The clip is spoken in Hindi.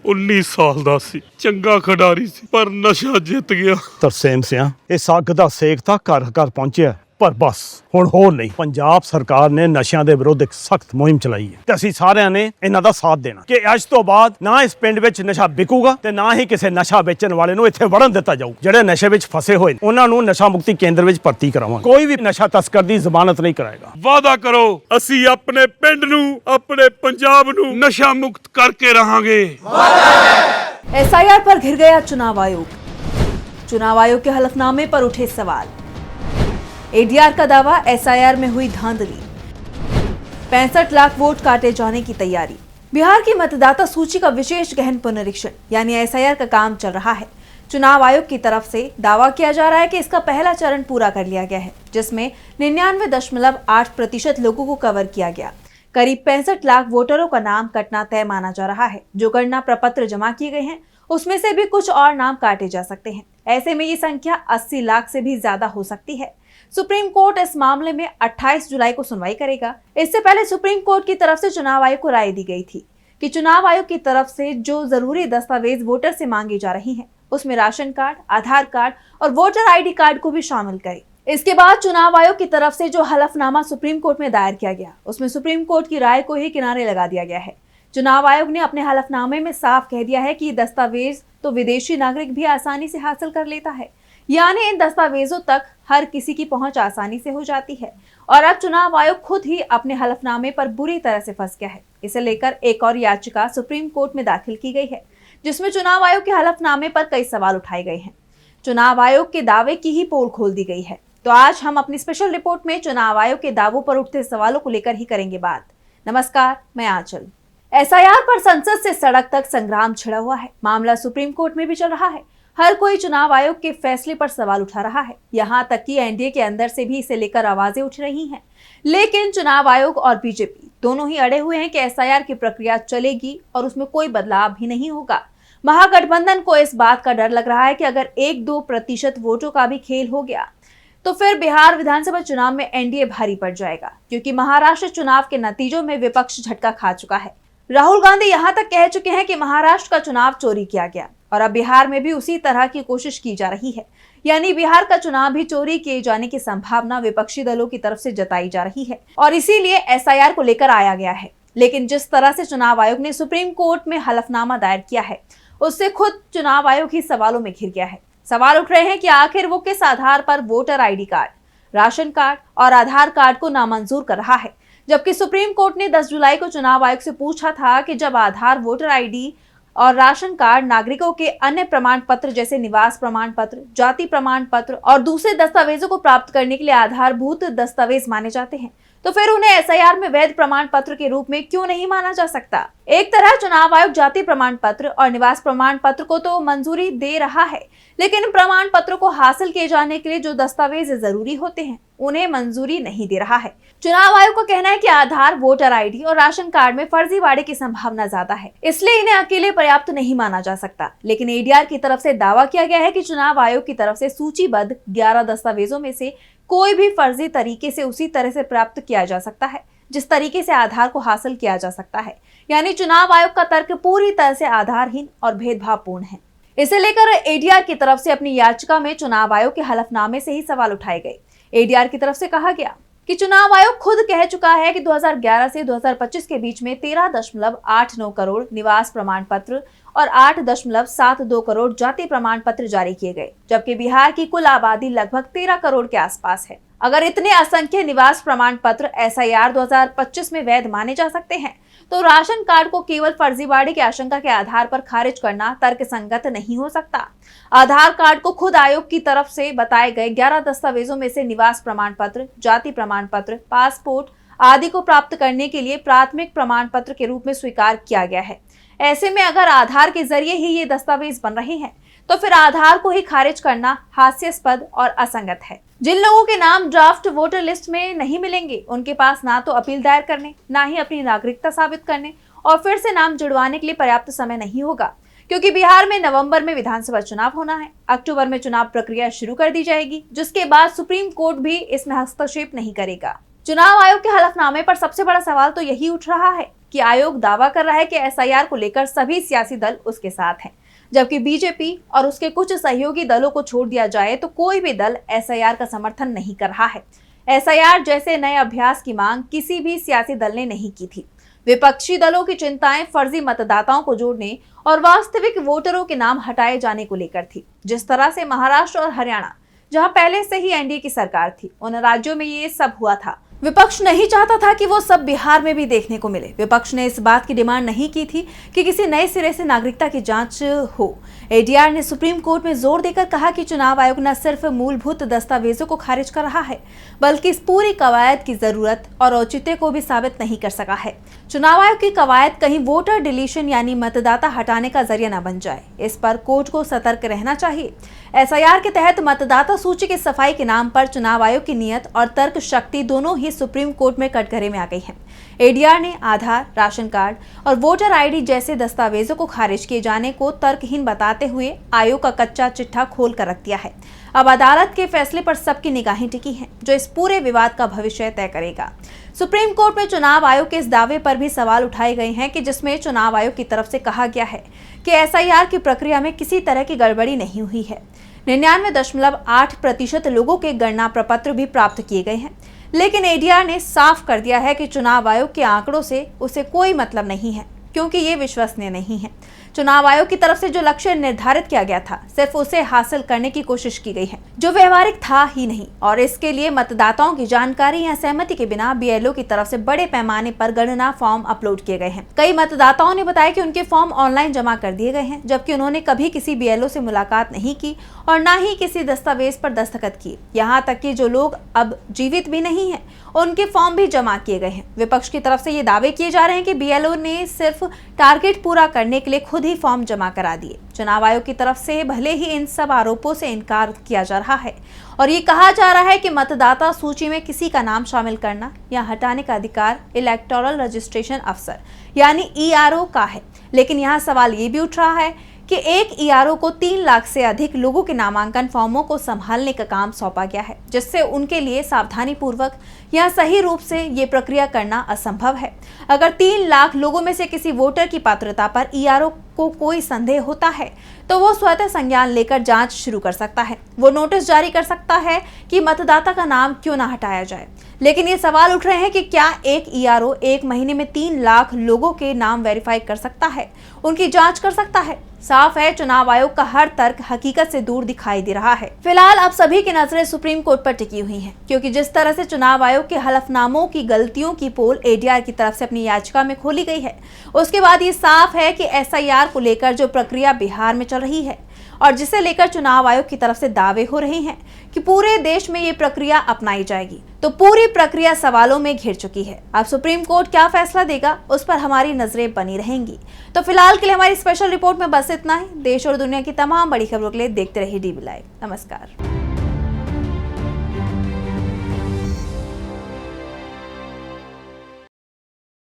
19 ਸਾਲ ਦਾ ਸੀ, ਚੰਗਾ ਖਿਡਾਰੀ ਸੀ, ਪਰ ਨਸ਼ਾ ਜਿੱਤ ਗਿਆ। ਤਰਸੇਮ ਸਿਆ, ਇਸ ਅੱਗ ਦਾ ਸੇਕ ਤਾਂ ਘਰ ਘਰ ਪਹੁੰਚਿਆ, ਪਰ ਬਸ ਹੁਣ ਹੋਰ ਨਹੀਂ। ਪੰਜਾਬ ਸਰਕਾਰ ਨੇ ਨਸ਼ਿਆਂ ਦੇ ਵਿਰੁੱਧ ਇੱਕ ਸਖਤ ਮੁਹਿੰਮ ਚਲਾਈ ਹੈ ਤੇ ਅਸੀਂ ਸਾਰਿਆਂ ਨੇ ਇਹਨਾਂ ਦਾ ਸਾਥ ਦੇਣਾ ਕਿ ਅੱਜ ਤੋਂ ਬਾਅਦ ਨਾ ਇਸ ਪਿੰਡ ਵਿੱਚ ਨਸ਼ਾ ਵਿਕੂਗਾ ਤੇ ਨਾ ਹੀ ਕਿਸੇ ਨਸ਼ਾ ਵੇਚਣ ਵਾਲੇ ਨੂੰ ਇੱਥੇ ਵੜਨ ਦਿੱਤਾ ਜਾਊ। ਜਿਹੜੇ ਨਸ਼ੇ ਵਿੱਚ ਫਸੇ ਹੋਏ ਨੇ ਉਹਨਾਂ ਨੂੰ ਨਸ਼ਾ ਮੁਕਤੀ ਕੇਂਦਰ ਵਿੱਚ ਭਰਤੀ ਕਰਾਵਾਂਗੇ। ਕੋਈ ਵੀ ਨਸ਼ਾ ਤਸਕਰ ਦੀ ਜ਼ਮਾਨਤ ਨਹੀਂ ਕਰਾਏਗਾ। ਵਾਅਦਾ ਕਰੋ, ਅਸੀਂ ਆਪਣੇ ਪਿੰਡ ਨੂੰ, ਆਪਣੇ ਪੰਜਾਬ ਨੂੰ ਨਸ਼ਾ ਮੁਕਤ ਕਰਕੇ रहांगे। एसआईआर पर घिर गया चुनाव आयोग। चुनाव आयोग के हलफनामे पर उठे सवाल। एडीआर का दावा, एसआईआर में हुई धांधली। 65 लाख वोट काटे जाने की तैयारी। बिहार की मतदाता सूची का विशेष गहन पुनरीक्षण यानी एसआईआर का काम चल रहा है। चुनाव आयोग की तरफ से दावा किया जा रहा है कि इसका पहला चरण पूरा कर लिया गया है, जिसमें 99.8% लोगों को कवर किया गया। करीब 65 लाख वोटरों का नाम कटना तय माना जा रहा है। जो गणना प्रपत्र जमा किए गए हैं उसमें से भी कुछ और नाम काटे जा सकते हैं। ऐसे में ये संख्या 80 लाख से भी ज्यादा हो सकती है। सुप्रीम कोर्ट इस मामले में 28 जुलाई को सुनवाई करेगा। इससे पहले सुप्रीम कोर्ट की तरफ से चुनाव आयोग को राय दी गई थी कि चुनाव आयोग की तरफ से जो जरूरी दस्तावेज वोटर से मांगी जा रही हैं, उसमें राशन कार्ड, आधार कार्ड और वोटर आईडी कार्ड को भी शामिल करें। इसके बाद चुनाव आयोग की तरफ से जो हलफनामा सुप्रीम कोर्ट में दायर किया गया, उसमें सुप्रीम कोर्ट की राय को ही किनारे लगा दिया गया है। चुनाव आयोग ने अपने हलफनामे में साफ कह दिया है कि ये दस्तावेज तो विदेशी नागरिक भी आसानी से हासिल कर लेता है, यानी इन दस्तावेजों तक हर किसी की पहुंच आसानी से हो जाती है। और अब चुनाव आयोग खुद ही अपने हलफनामे पर बुरी तरह से फंस गया है। इसे लेकर एक और याचिका सुप्रीम कोर्ट में दाखिल की गई है, जिसमें चुनाव आयोग के हलफनामे पर कई सवाल उठाए गए हैं। चुनाव आयोग के दावे की ही पोल खोल दी गई है। तो आज हम अपनी स्पेशल रिपोर्ट में चुनाव आयोग के दावों पर उठते सवालों को लेकर ही करेंगे बात। नमस्कार, मैं आंचल। एसआईआर पर संसद से सड़क तक संग्राम छिड़ा हुआ है। मामला सुप्रीम कोर्ट में भी चल रहा है। हर कोई चुनाव आयोग के फैसले पर सवाल उठा रहा है। यहाँ तक कि एनडीए के अंदर से भी इसे लेकर आवाजें उठ रही हैं। लेकिन चुनाव आयोग और बीजेपी दोनों ही अड़े हुए हैं कि एसआईआर की प्रक्रिया चलेगी और उसमें कोई बदलाव भी नहीं होगा। महागठबंधन को इस बात का डर लग रहा है कि अगर 1-2% वोटों का भी खेल हो गया तो फिर बिहार विधानसभा चुनाव में एनडीए भारी पड़ जाएगा, क्योंकि महाराष्ट्र चुनाव के नतीजों में विपक्ष झटका खा चुका है। राहुल गांधी यहां तक कह चुके हैं कि महाराष्ट्र का चुनाव चोरी किया गया और अब बिहार में भी उसी तरह की कोशिश की जा रही है, यानी बिहार का चुनाव भी चोरी किए जाने की संभावना विपक्षी दलों की तरफ से जताई जा रही है और इसीलिए एसआईआर को लेकर आया गया है। लेकिन जिस तरह से चुनाव आयोग ने सुप्रीम कोर्ट में हलफनामा दायर किया है, उससे खुद चुनाव आयोग ही सवालों में घिर गया है। सवाल उठ रहे हैं कि आखिर वो किस आधार पर voter ID card, ration card और आधार कार्ड को नामंजूर कर रहा है, जबकि सुप्रीम कोर्ट ने 10 जुलाई को चुनाव आयोग से पूछा था कि जब आधार, वोटर आईडी और राशन कार्ड नागरिकों के अन्य प्रमाण पत्र जैसे निवास प्रमाण पत्र, जाति प्रमाण पत्र और दूसरे दस्तावेजों को प्राप्त करने के लिए आधारभूत दस्तावेज माने जाते हैं, तो फिर उन्हें एसआईआर में वैध प्रमाण पत्र के रूप में क्यों नहीं माना जा सकता। एक तरह चुनाव आयोग जाति प्रमाण पत्र और निवास प्रमाण पत्र को तो मंजूरी दे रहा है, लेकिन इन प्रमाण पत्रों को हासिल किए जाने के लिए जो दस्तावेज जरूरी होते हैं उन्हें मंजूरी नहीं दे रहा है। चुनाव आयोग का कहना है कि आधार, वोटर आईडी और राशन कार्ड में फर्जीवाड़े की संभावना ज्यादा है, इसलिए इन्हें अकेले पर्याप्त नहीं माना जा सकता। लेकिन एडीआर की तरफ से दावा किया गया है कि चुनाव आयोग की तरफ से सूचीबद्ध 11 दस्तावेजों में से कोई भी फर्जी तरीके से उसी तरह से प्राप्त किया जा सकता है जिस तरीके से आधार को हासिल किया जा सकता है। यानी चुनाव आयोग का तर्क पूरी तरह से आधारहीन और भेदभावपूर्ण है। इसे लेकर एडीआर की तरफ से अपनी याचिका में चुनाव आयोग के हलफनामे से ही सवाल उठाए गए। एडीआर की तरफ से कहा गया कि चुनाव आयोग खुद कह चुका है कि 2011 से 2025 के बीच में 13.89 करोड़ निवास प्रमाण पत्र और 8.72 करोड़ जाति प्रमाण पत्र जारी किए गए, जबकि बिहार की कुल आबादी लगभग 13 करोड़ के आसपास है। अगर इतने असंख्य निवास प्रमाण पत्र एसआईआर 2025 में वैध माने जा सकते हैं, तो राशन कार्ड को केवल फर्जीवाड़े की आशंका के आधार पर खारिज करना तर्कसंगत नहीं हो सकता। आधार कार्ड को खुद आयोग की तरफ से बताए गए 11 दस्तावेजों में से निवास प्रमाण पत्र, जाति प्रमाण पत्र, पासपोर्ट आदि को प्राप्त करने के लिए प्राथमिक प्रमाण पत्र के रूप में स्वीकार किया गया है। ऐसे में अगर आधार के जरिए ही ये दस्तावेज बन रहे हैं, तो फिर आधार को ही खारिज करना हास्यास्पद और असंगत है। जिन लोगों के नाम ड्राफ्ट वोटर लिस्ट में नहीं मिलेंगे, उनके पास ना तो अपील दायर करने, ना ही अपनी नागरिकता साबित करने और फिर से नाम जुड़वाने के लिए पर्याप्त समय नहीं होगा, क्योंकि बिहार में नवंबर में विधानसभा चुनाव होना है। अक्टूबर में चुनाव प्रक्रिया शुरू कर दी जाएगी, जिसके बाद सुप्रीम कोर्ट भी इसमें हस्तक्षेप नहीं करेगा। चुनाव आयोग के हलफनामे पर सबसे बड़ा सवाल तो यही उठ रहा है कि आयोग दावा कर रहा है कि एसआईआर को लेकर सभी सियासी दल उसके साथ हैं, जबकि बीजेपी और उसके कुछ सहयोगी दलों को छोड़ दिया जाए तो कोई भी दल एसआईआर का समर्थन नहीं कर रहा है। एसआईआर जैसे नए अभ्यास की मांग किसी भी सियासी दल ने नहीं की थी। विपक्षी दलों की चिंताएं फर्जी मतदाताओं को जोड़ने और वास्तविक वोटरों के नाम हटाए जाने को लेकर थी। जिस तरह से महाराष्ट्र और हरियाणा, जहां पहले से ही एनडीए की सरकार थी, उन राज्यों में ये सब हुआ था। विपक्ष नहीं चाहता था कि वो सब बिहार में भी देखने को मिले। विपक्ष ने इस बात की डिमांड नहीं की थी कि किसी नए सिरे से नागरिकता की जांच हो। एडीआर ने सुप्रीम कोर्ट में जोर देकर कहा कि चुनाव आयोग न सिर्फ मूलभूत दस्तावेजों को खारिज कर रहा है, बल्कि इस पूरी कवायद की जरूरत और औचित्य को भी साबित नहीं कर सका है। चुनाव आयोग की कवायद कहीं वोटर डिलीशन यानी मतदाता हटाने का जरिया न बन जाए, इस पर कोर्ट को सतर्क रहना चाहिए। एसआईआर के तहत मतदाता सूची की सफाई के नाम पर चुनाव आयोग की नीयत और तर्क शक्ति दोनों ही सुप्रीम कोर्ट में कटघरे में आ गई हैं। एडीआर ने आधार, राशन कार्ड और वोटर आईडी जैसे दस्तावेजों को खारिज किए जाने को तर्कहीन बताते हुए आयोग का कच्चा चिट्ठा खोल कर रख दिया है। अब अदालत के फैसले पर सबकी निगाहें टिकी हैं, जो इस पूरे विवाद का भविष्य तय करेगा। सुप्रीम कोर्ट में चुनाव आयोग के इस दावे पर भी सवाल उठाए गए हैं कि जिसमें चुनाव आयोग की तरफ से कहा गया है कि एसआईआर की प्रक्रिया में किसी तरह की गड़बड़ी नहीं हुई है। 99.8% लोगों के गणना प्रपत्र भी प्राप्त किए गए हैं, लेकिन एडीआर ने साफ कर दिया है कि चुनाव आयोग के आंकड़ों से उसे कोई मतलब नहीं है, क्योंकि ये विश्वसनीय नहीं है। चुनाव आयोग की तरफ से जो लक्ष्य निर्धारित किया गया था, सिर्फ उसे हासिल करने की कोशिश की गई है, जो व्यवहारिक था ही नहीं। और इसके लिए मतदाताओं की जानकारी या सहमति के बिना बीएलओ की तरफ से बड़े पैमाने पर गणना फॉर्म अपलोड किए गए हैं। कई मतदाताओं ने बताया कि उनके फॉर्म ऑनलाइन जमा कर दिए गए हैं, जबकि उन्होंने कभी किसी बीएलओ से मुलाकात नहीं की और न ही किसी दस्तावेज पर दस्तखत किए। यहाँ तक कि जो लोग अब जीवित भी नहीं है, उनके फॉर्म भी जमा किए गए हैं। विपक्ष की तरफ से ये दावे किए जा रहे हैं कि बीएलओ ने सिर्फ टारगेट पूरा करने के लिए खुद ही फॉर्म जमा करा दिए। चुनाव आयोग की तरफ से भले ही इन सब आरोपों से इनकार किया जा रहा है और ये कहा जा रहा है कि मतदाता सूची में किसी का नाम शामिल करना या हटाने का अधिकार इलेक्टोरल रजिस्ट्रेशन अफसर यानी ईआरओ का है, लेकिन यहाँ सवाल ये भी उठ रहा है कि एक ईआरओ को 3 लाख से अधिक लोगों के नामांकन फॉर्मों को संभालने का काम सौंपा गया है, जिससे उनके लिए सावधानी पूर्वक या सही रूप से ये प्रक्रिया करना असंभव है। अगर 3 लाख लोगों में से किसी वोटर की पात्रता पर ईआरओ को कोई संदेह होता है तो वो स्वतः संज्ञान लेकर जांच शुरू कर सकता है। वो नोटिस जारी कर सकता है कि मतदाता का नाम क्यों ना हटाया जाए। लेकिन ये सवाल उठ रहे हैं कि क्या एक ईआरओ 1 महीने में 3 लाख लोगों के नाम वेरीफाई कर सकता है, उनकी जांच कर सकता है? साफ है, चुनाव आयोग का हर तर्क हकीकत से दूर दिखाई दे रहा है। फिलहाल अब सभी की नजरें सुप्रीम कोर्ट पर टिकी हुई हैं, क्योंकि जिस तरह से चुनाव आयोग के हलफनामों की गलतियों की पोल एडीआर की तरफ से अपनी याचिका में खोली गई है, उसके बाद ये साफ है कि एसआईआर को लेकर जो प्रक्रिया बिहार में चल रही है और जिसे लेकर चुनाव आयोग की तरफ से दावे हो रहे हैं कि पूरे देश में ये प्रक्रिया अपनाई जाएगी, तो पूरी प्रक्रिया सवालों में घिर चुकी है। अब सुप्रीम कोर्ट क्या फैसला देगा, उस पर हमारी नजरें बनी रहेंगी। तो फिलहाल के लिए हमारी स्पेशल रिपोर्ट में बस इतना ही। देश और दुनिया की तमाम बड़ी खबरों के लिए देखते रहिए डीबी लाइव। नमस्कार।